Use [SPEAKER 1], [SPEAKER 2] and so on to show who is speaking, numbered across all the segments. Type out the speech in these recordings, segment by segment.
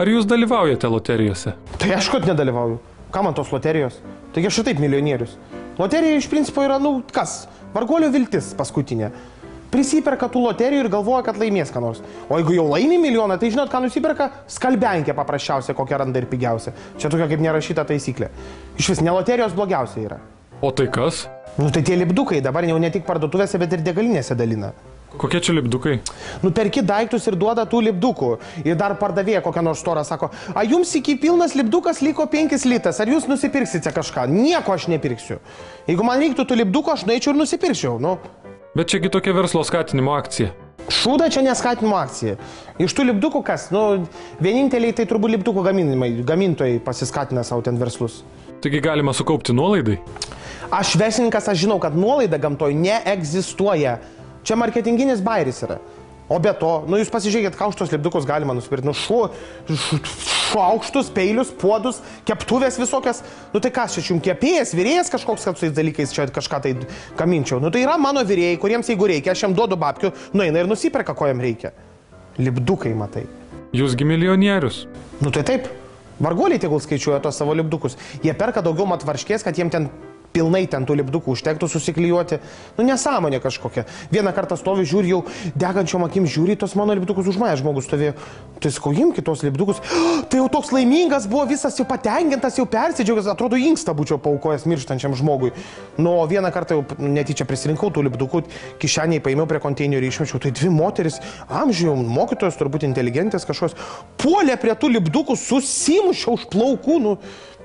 [SPEAKER 1] Ar jūs dalyvaujate loterijose?
[SPEAKER 2] Tai aš kad nedalyvauju. Ką man tos loterijos? Taigi aš ir taip milijonierius. Loterija iš principo yra, kas? Varguolio viltis paskutinė. Prisiperka tų loterijų ir galvoja, kad laimės ką nors. O jeigu jau laimi milijoną, tai žinot, ką nusiperka? Skalbenkę paprasčiausia, kokią randa ir pigiausia. Čia tokia kaip nerašyta taisyklė. Iš vis, ne loterijos blogiausia yra.
[SPEAKER 1] O tai kas?
[SPEAKER 2] Tai tie lipdukai dabar jau ne tik parduotuvėse, bet ir degalinėse dalina.
[SPEAKER 1] Kokie čia lipdukai?
[SPEAKER 2] Perki daiktus ir duoda tų lipdukų. Ir dar pardavėja kokią nors storą sako, a jums iki pilnas lipdukas liko 5 litas, ar jūs nusipirksite kažką? Nieko aš nepirksiu. Jeigu man reiktų tų lipdukų, aš nueičiau ir nusipirkčiau.
[SPEAKER 1] Bet čiagi tokia verslo skatinimo akcija.
[SPEAKER 2] Šūda čia neskatinimo akcija. Iš tų lipdukų kas? Vieninteliai tai turbūt lipdukų gamintojai pasiskatina savo ten verslus.
[SPEAKER 1] Taigi galima sukaupti nuolaidai?
[SPEAKER 2] Aš verslininkas, aš žinau, kad nuolaida gamtoje neegzistuoja. Čia marketinginis bairis yra. O be to, jūs pasižiūrėkit, ką už tos lipdukus galima nusipirkti. Šaukštus, peilius, puodus, keptuvės visokias. Tai kas čia, jums kepėjas, virėjas kažkoks, kad su tais dalykais čia kažką tai gaminčiau. Tai yra mano virėjai, kuriems jeigu reikia, aš jam duodu babkių, nueina ir nusiperka, ko jam reikia. Lipdukai, matai.
[SPEAKER 1] Jūsgi milijonierius.
[SPEAKER 2] Tai taip. Varguoliai tegul skaičiuoja tos savo lipdukus. Jie perka daugiau matvarškės, kad jiem ten pilnai ten tų lipdukų užtektų susiklijuoti. Nesąmonė kažkokia. Vieną kartą stovi, žiūri, jau degančiom akim žiūri, tos mano lipdukus už mane žmogus stovėjo. Tai sakau, imk kitos lipdukus. Tai jau toks laimingas buvo, visas jau patenkintas, jau persidžiaugęs, atrodo, inkstą būčiau paaukojęs mirštančiam žmogui. Vieną kartą jau netyčia prisirinkau tų lipdukų, kišeniai paėmiau prie konteinerių, išmečiau. Tai 2 moteris, amžiuje mokytojos, turbūt inteligentės kažkokios, puolė prie tų lipdukų, susimušė už plaukų,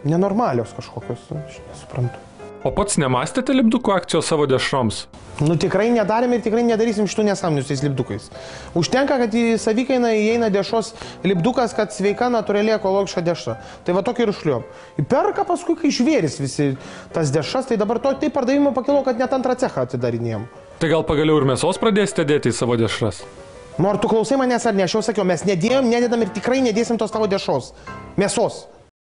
[SPEAKER 2] nenormalios kažkokios, aš nesuprantu.
[SPEAKER 1] O pats nemastėte lipdukų akcijos savo dešroms?
[SPEAKER 2] Tikrai nedarėme ir tikrai nedarysim šitų nesąmonių su tais lipdukais. Užtenka, kad į savikainą įeina dešros lipdukas, kad sveika, natūraliai ekologiška dešra. Tai va tokį ir užliuom. Perka paskui, kai žvėris visi tas dešras, tai dabar taip pardavimo pakilo, kad net antrą cechą atidarinėjom.
[SPEAKER 1] Tai gal pagaliau ir mėsos pradėsite dėti į savo dešras?
[SPEAKER 2] Ar tu klausai manęs ar ne? Aš jau sakiau, mes nedėjom, nededam ir tikrai nedėsim tos tavo dešros. Mėsos.